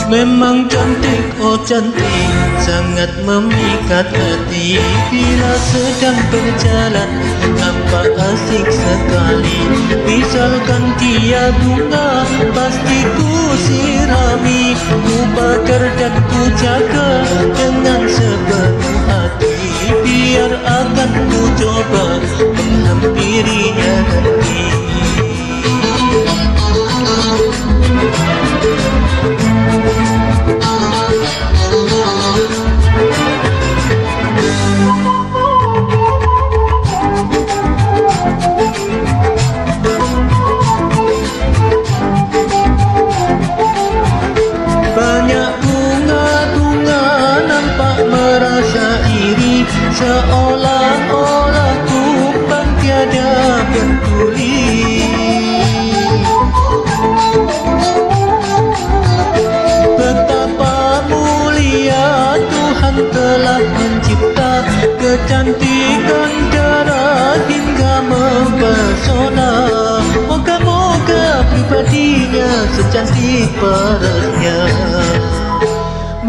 Memang cantik, oh cantik, sangat memikat hati. Bila sedang berjalan, nampak asik sekali. Misalkan dia bunga, pasti ku sirami. Ku bakar dan ku jaga dengan sepenuh hati. Biar akan ku coba menghampirinya nanti. Seolah-olah tumpang tiada peduli. Betapa mulia Tuhan telah mencipta kecantikan darah hingga mempesona. Moga-moga pribadinya secantik parasnya.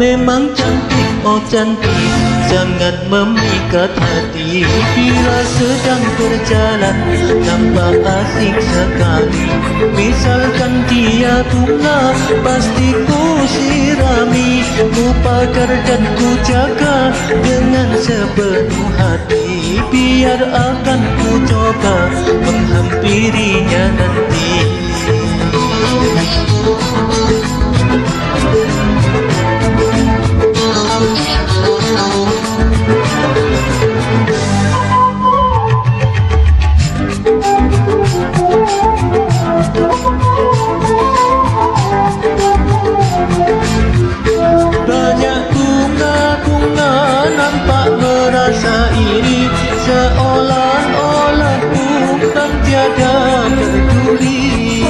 Memang cantik, oh cantik, sangat memikat hati. Bila sedang berjalan, nampak asik sekali. Misalkan dia bunga, pasti ku sirami. Ku bakar dan ku jaga dengan sepenuh hati. Biar akan ku coba menghampirinya nanti. Seolah-olah tumpang tiada peduli.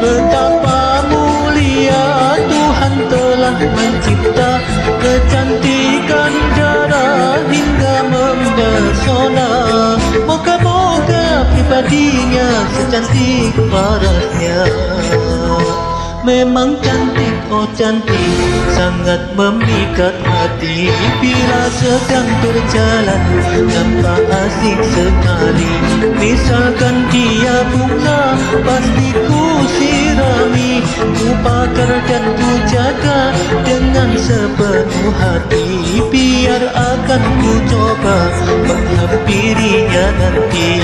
Betapa mulia Tuhan telah mencipta kecantikan darah hingga mempesona. Moga-moga pribadinya secantik parasnya. Memang cantik, oh cantik, sangat memikat hati. Bila sedang berjalan, nampak asik sekali. Misalkan dia bunga, pasti ku sirami. Ku bakar dan ku jaga dengan sepenuh hati. Biar akan ku coba menghampirinya nanti.